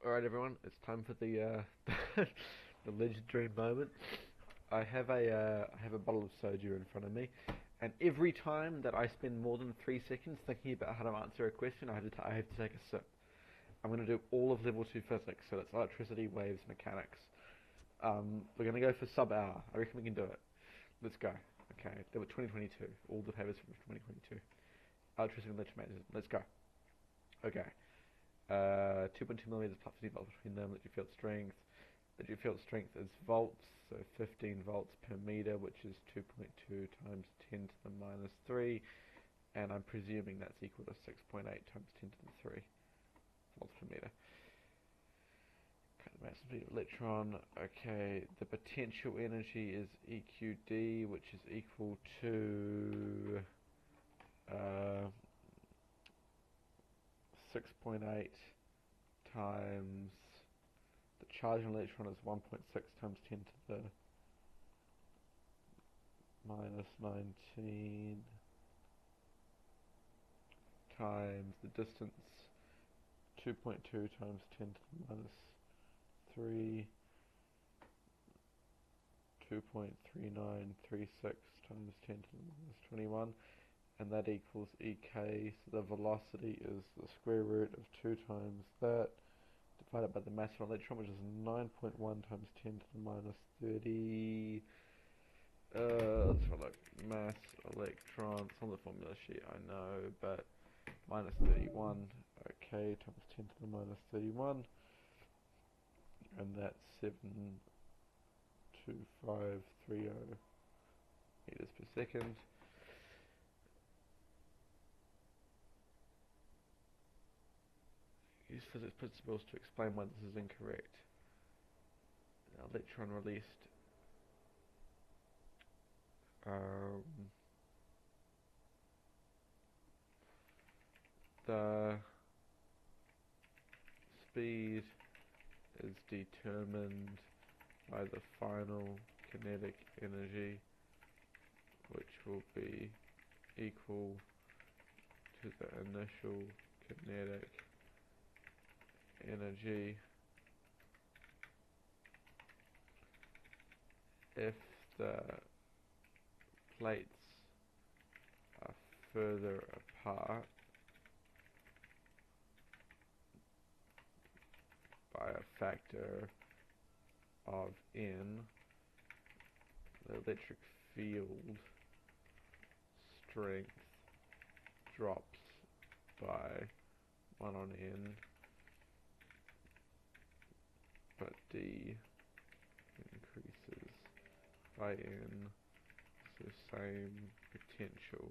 Alright everyone, it's time for the the legendary moment. I have a bottle of soju in front of me, and every time that I spend more than 3 seconds thinking about how to answer a question, I have to take a sip. I'm going to do all of level 2 physics, so that's electricity, waves, mechanics. We're going to go for sub-hour. I reckon we can do it. Let's go. Okay, there were 2022. All the papers from 2022. Electricity and electromagnetism. Let's go. Okay. 2.2 millimeters plus 50 volts between them. Electric field strength. Electric field strength is volts, so 15 volts per meter, which is 2.2 times 10 to the minus 3, and I'm presuming that's equal to 6.8 times 10 to the 3 volts per meter. Kind of mass speed of electron. Okay, the potential energy is EQD, which is equal to 6.8 times the charge on electron is 1.6 times 10 to the minus 19 times the distance 2.2 times 10 to the minus 3 2.3936 times 10 to the minus 21, and that equals EK, so the velocity is the square root of 2 times that divided by the mass of an electron, which is 9.1 times 10 to the minus 30. Let's have a look. Mass electrons on the formula sheet, I know, but minus 31, okay, times 10 to the minus 31, and that's 72530 meters per second. Use physics principles to explain why this is incorrect. Electron released. The speed is determined by the final kinetic energy, which will be equal to the initial kinetic energy if the plates are further apart by a factor of n. The electric field strength drops by 1 on n, but D increases by n, so same potential.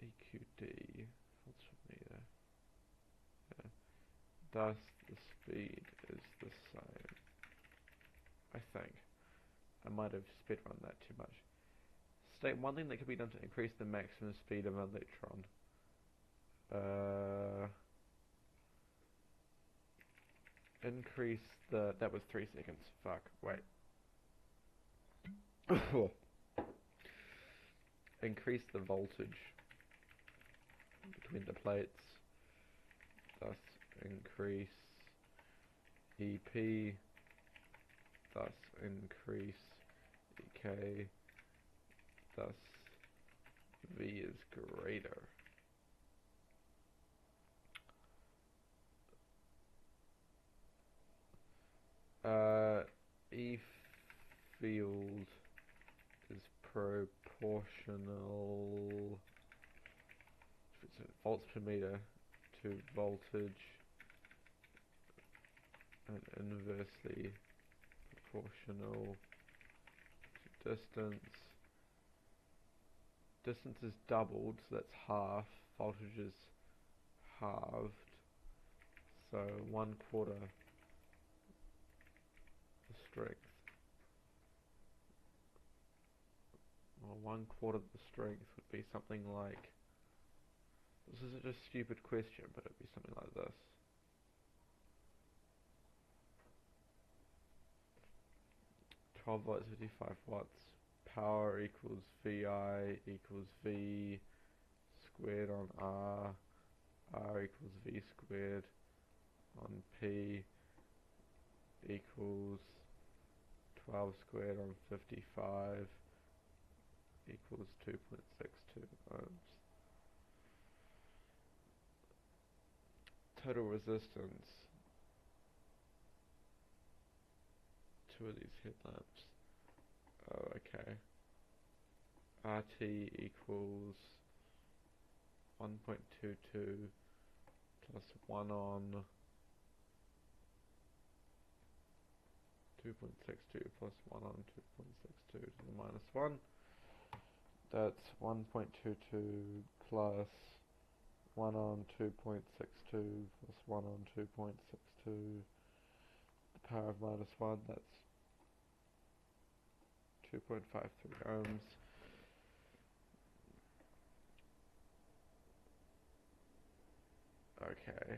EQD, volts per meter. Yeah. Thus, the speed is the same. I think. I might have speedrun that too much. State one thing that could be done to increase the maximum speed of an electron. Increase the... That was 3 seconds. Fuck. Wait. Increase the voltage between the plates. Thus increase EP. Thus increase EK. Thus V is greater. E field is proportional, if it's volts per meter, to voltage, and inversely proportional to distance. Distance is doubled, so that's half. Voltage is halved, so 1/4 the strength. Well, 1/4 of the strength would be something like... This is a stupid question, but it would be something like this. 12 volts, 55 watts. Power equals VI equals V squared on R. r equals v squared on p equals 12 squared on 55 equals 2.62 ohms. Total resistance two of these headlamps. Oh, okay. RT equals 1.22 plus 1 on 2.62 plus 1 on 2.62 to the minus 1. That's 1.22 plus 1 on 2.62 plus 1 on 2.62 the power of minus 1. That's 2.53 ohms. Okay.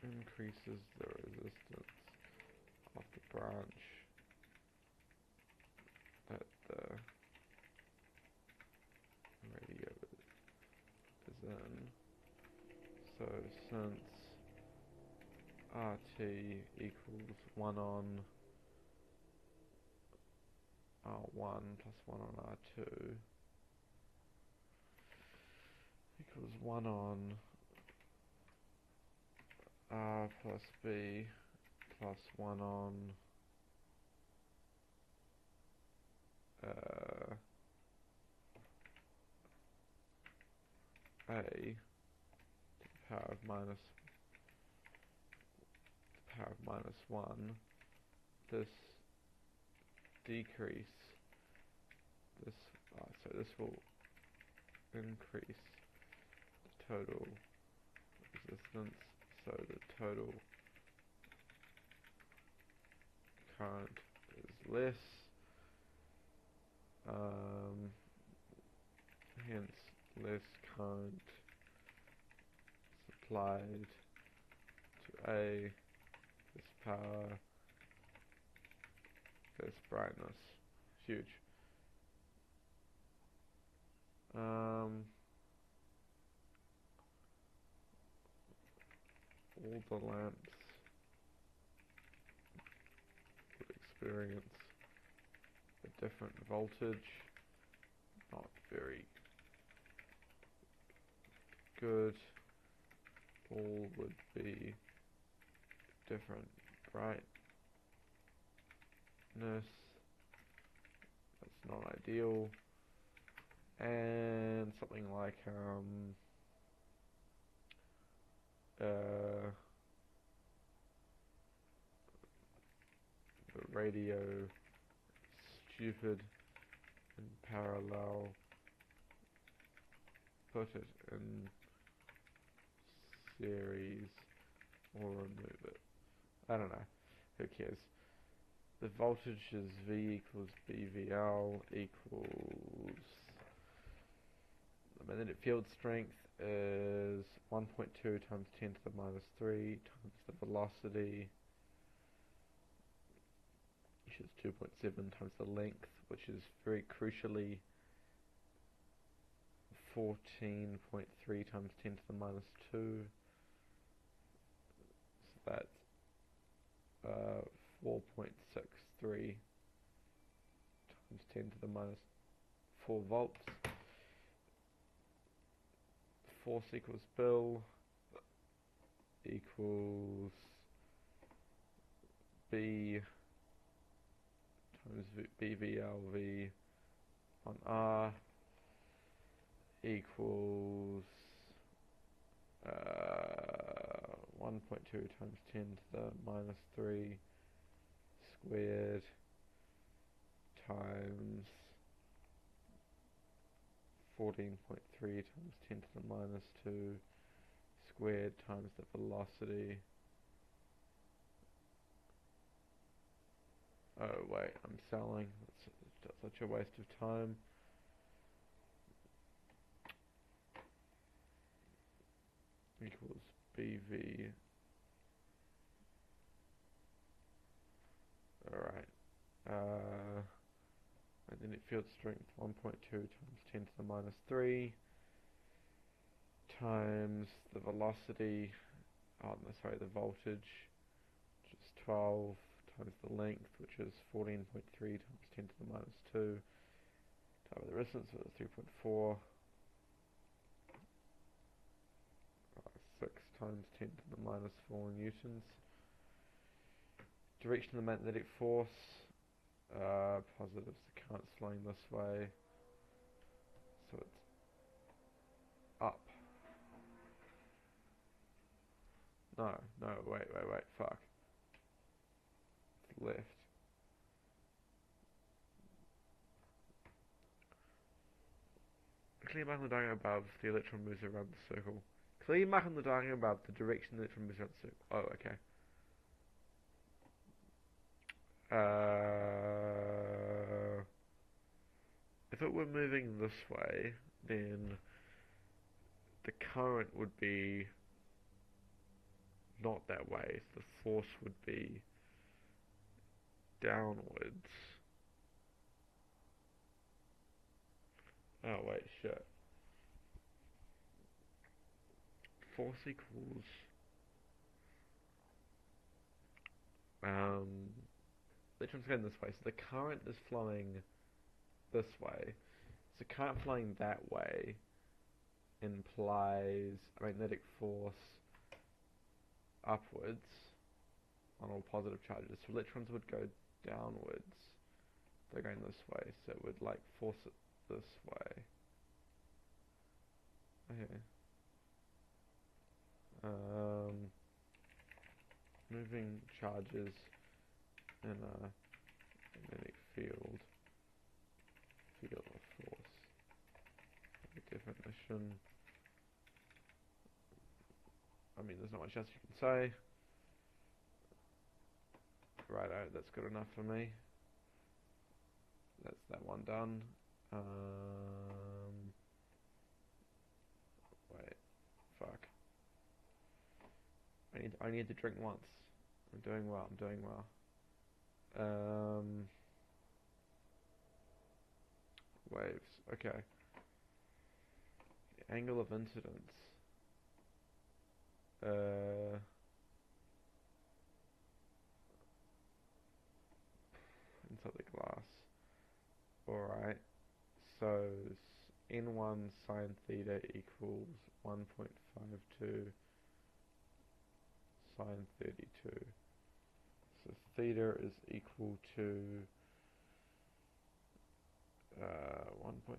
Increases the resistance of the branch that the radio is in. So since RT equals 1 on R1 plus 1 on R2 equals 1 on R plus B plus 1 on A to the power of minus 1. This decrease this so this will increase the total resistance, so the total current is less, hence less current supplied to A, this power, this brightness. Huge. All the lamps would experience a different voltage, not very good. All would be different brightness. That's not ideal. And something like the radio stupid in parallel, put it in series or remove it. I don't know, who cares. The voltage is V equals BVL equals the magnetic field strength is 1.2 times 10 to the minus 3 times the velocity, which is 2.7 times the length, which is very crucially 14.3 times 10 to the minus 2. So that's 4.63 times 10 to the minus 4 volts. Force equals Bill equals B times BVLV on R equals 1.2 times 10 to the minus 3 squared times 14.3 times 10 to the minus 2 squared times the velocity. Oh wait, I'm selling. That's such a waste of time. Equals BV. Alright. magnetic field strength 1.2 times 10 to the minus 3 times the velocity, oh no, sorry, the voltage, which is 12 times the length, which is 14.3 times 10 to the minus 2, times the resistance, which is 3.4, 6 times 10 to the minus 4 newtons. Direction of the magnetic force, positive, so current's flowing this way, so it's up. No, wait, fuck. It's left. Clear mark on the diagram above, the electron moves around the circle. Clear mark on the diagram above, the direction the electron moves around the circle. Oh, okay. If it were moving this way, then the current would be not that way, so the force would be downwards. Oh wait, shit. Force equals electrons going this way, so the current is flowing this way. So current flowing that way implies a magnetic force upwards on all positive charges. So electrons would go downwards. They're going this way, so it would like force it this way. Okay. Moving charges in a magnetic field of force. The definition. I mean, there's not much else you can say. Righto, that's good enough for me. That's that one done. Wait, fuck. I need to drink once. I'm doing well. Waves. Okay. The angle of incidence. Inside the glass. Alright. So n1 sine theta equals 1.52 sine 32. So theta is equal to 1.52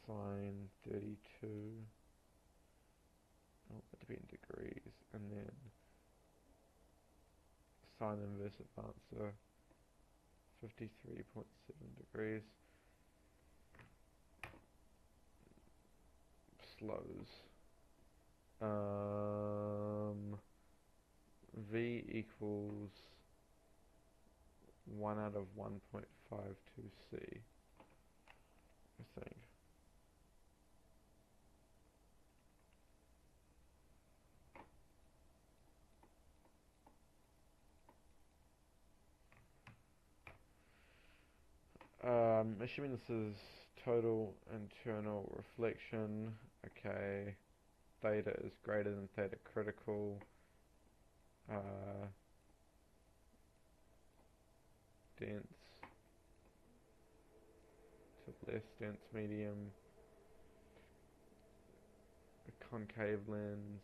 sine 32. Oh, that'd be in degrees, and then sine inverse of answer 53.7 degrees. Slows. V equals 1 out of 1.52c, I think. Assuming this is total internal reflection, okay, theta is greater than theta critical, dense to less dense medium, a concave lens,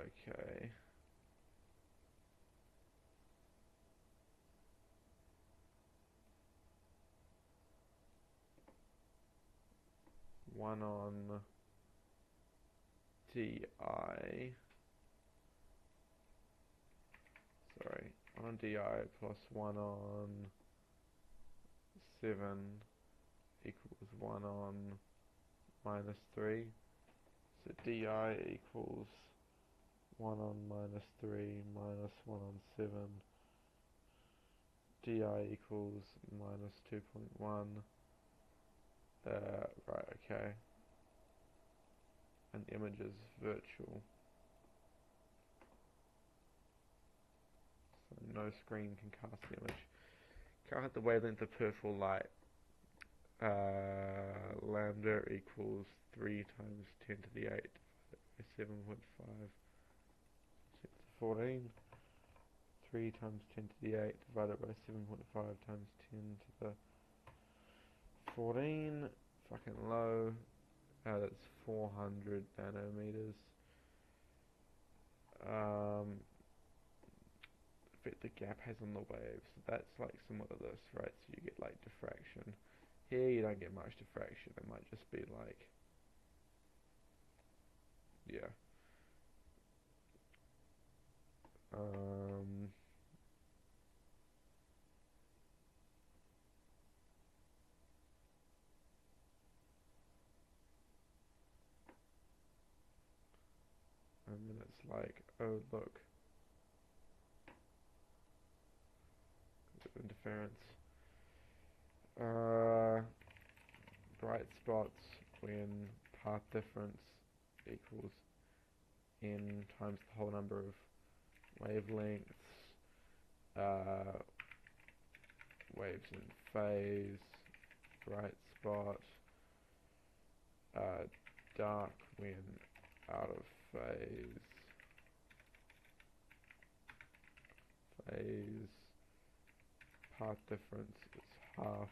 okay. One on DI, sorry, 1 on DI plus 1 on 7 equals 1 on minus 3. So DI equals 1 on minus 3 minus 1 on 7. DI equals minus 2.1. Right, okay. and the image is virtual. So no screen can cast the image. Calculate the wavelength of peripheral light. Lambda equals 3 times 10 to the 8 by 7.5 to the 14. 3 times 10 to the 8 divided by 7.5 times 10 to the 14. Fucking low. That's 400 nanometers. Effect the gap has on the wave. So that's like similar to this, right? So you get like diffraction. Here you don't get much diffraction. It might just be like, yeah. And then it's like, oh look, interference. Bright spots when path difference equals n times the whole number of wavelengths. Waves in phase. Bright spot. Dark when out of phase. Path difference is half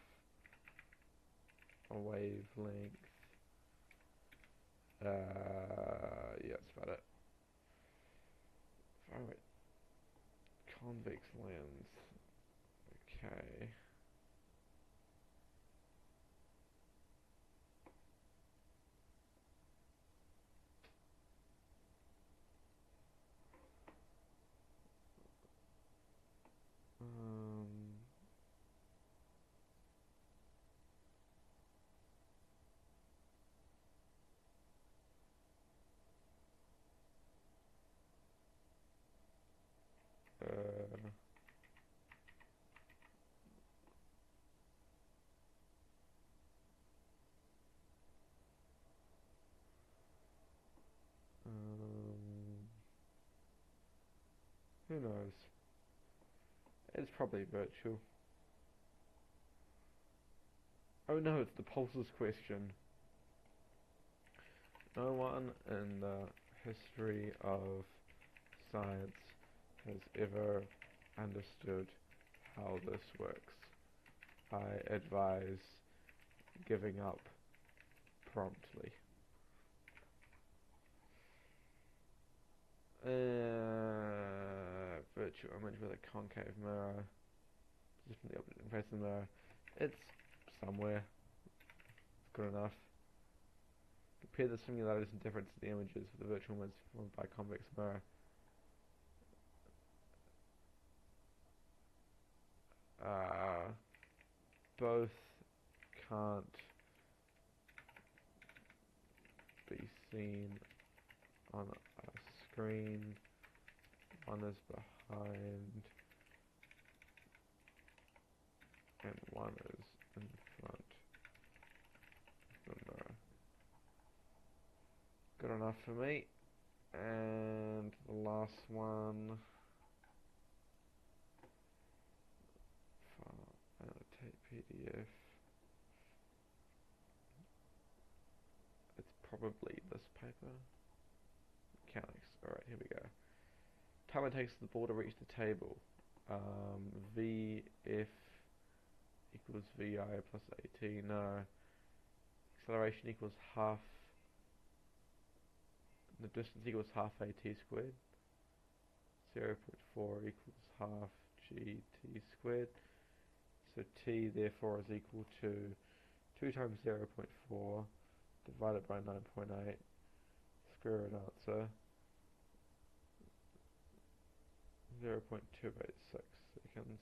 a wavelength. Yeah, that's about it. Alright. Convex lens. Okay. Who knows? It's probably virtual. Oh no, it's the pulses question. No one in the history of science has ever understood how this works. I advise giving up promptly. Virtual image with a concave mirror. Position the object in face of the mirror. It's somewhere. It's good enough. Compare the similarities and differences of the images with the virtual image formed by convex mirror. Both can't be seen on a screen. One is behind and one is in front of the mirror. Good enough for me. And the last one. Annotate PDF. It's probably this paper. Mechanics. Alright, here we go. Time it takes the ball to reach the table. VF equals VI plus AT. No. Acceleration equals half. The distance equals half AT squared. 0.4 equals half GT squared. So T therefore is equal to 2 times 0.4 divided by 9.8. Square root answer. 0.286 seconds.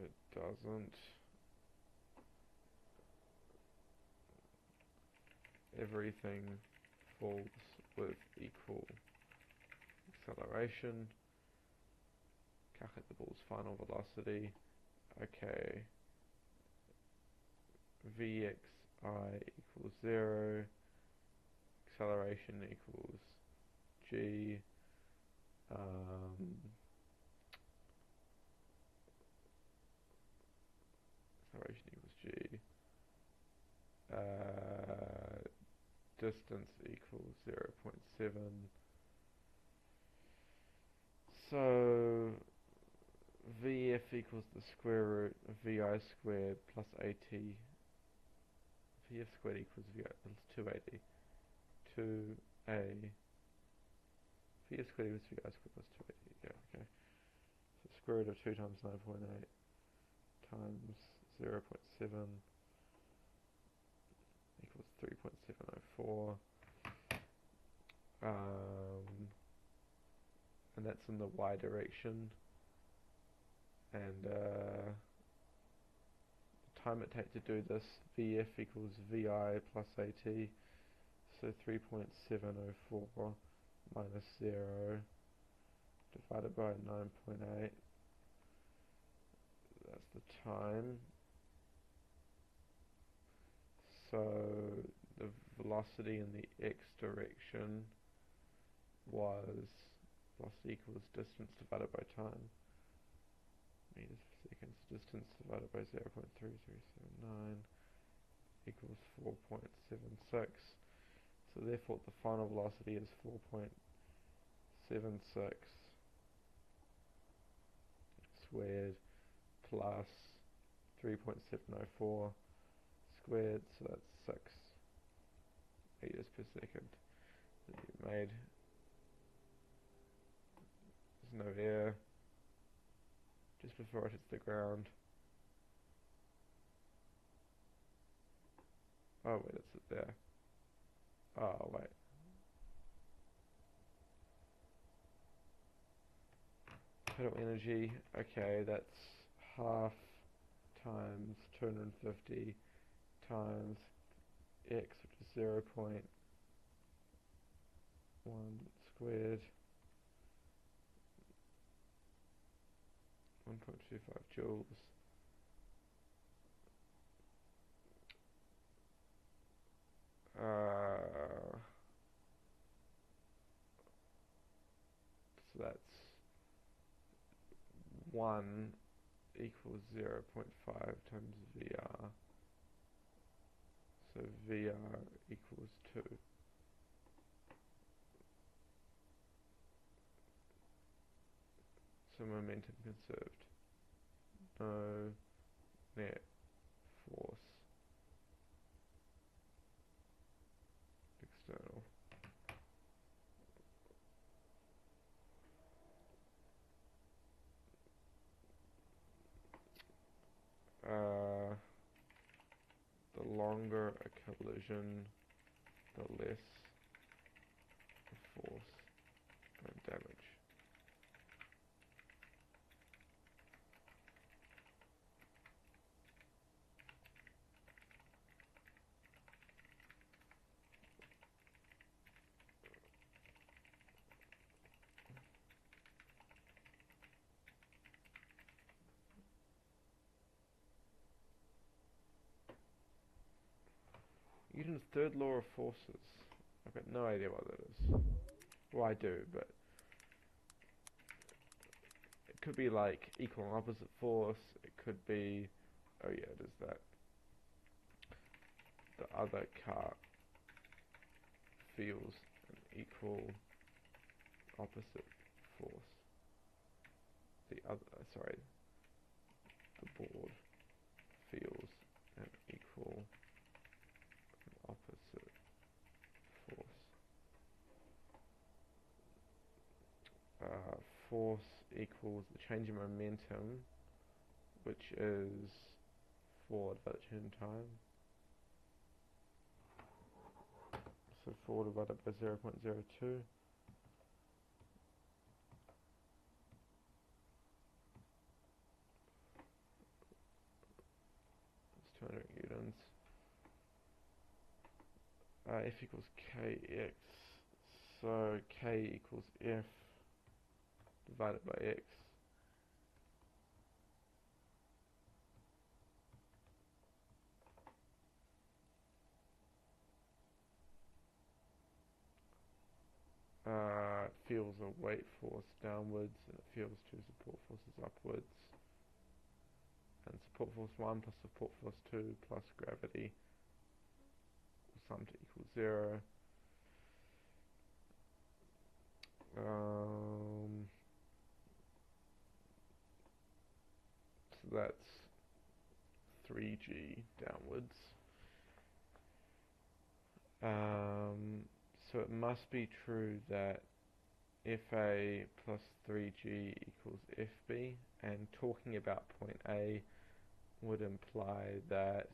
It doesn't. Everything falls with equal acceleration. Calculate the ball's final velocity. Okay. Vxi equals 0, acceleration equals g, acceleration equals g, distance equals 0.7. So Vf equals the square root of Vi squared plus AT. Vf squared equals Vi plus 2AT. 2A. Vf squared equals Vi squared plus 2AT. Yeah, okay. So square root of 2 times 9.8 times 0.7 equals 3.704. And that's in the y direction. And the time it takes to do this, Vf equals Vi plus AT. So 3.704 minus 0 divided by 9.8. That's the time. So the velocity in the x direction was velocity equals distance divided by time. Meters per second. Distance divided by 0.3379 equals 4.76. So therefore the final velocity is 4.76 squared plus 3.704 squared, so that's 6 meters per second that you made. There's no air just before it hits the ground. Oh wait, it's there. Oh wait. Total energy, okay, that's half times 250 times x, which is 0.1 squared, 1.25 joules. So that's 1 equals 0.5 times VR. So VR equals 2. So momentum conserved. No net force external. The longer a collision, the less force and damage. Newton's third law of forces. I've got no idea what that is. Well, I do, but it could be like equal and opposite force. It could be, oh yeah, it is that. The other car feels an equal opposite force. The board feels an equal and opposite force. Force equals the change in momentum, which is 4 divided in time. So 4 divided by 0.02. It's 200 newtons. F equals kx. So k equals F divided by x. it feels a weight force downwards, and it feels two support forces upwards. And support force 1 plus support force 2 plus gravity will sum to equal 0. So that's 3g downwards. So it must be true that FA plus 3g equals FB, and talking about point A would imply that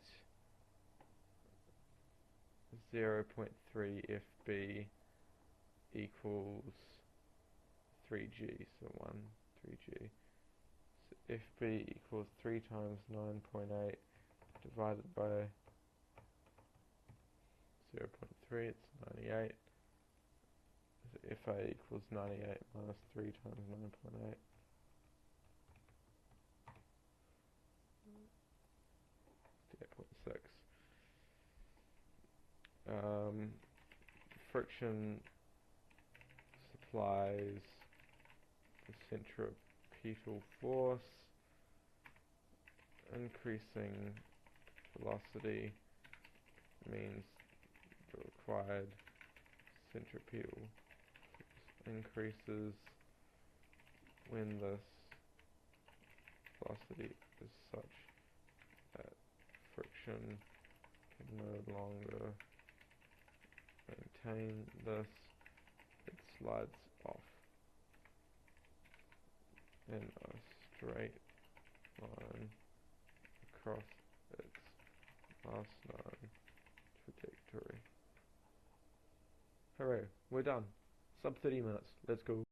0.3 FB equals 3g, so 1, 3g. So FB equals 3 times 9.8 divided by 0.3, it's 98. So FA equals 98 minus 3 times 9.8. Friction supplies the centripetal force. Increasing velocity means the required centripetal force increases when this velocity is such that friction can no longer maintain this, it slides off in a straight line across its last known trajectory. Hooray, we're done. Sub 30 minutes, let's go.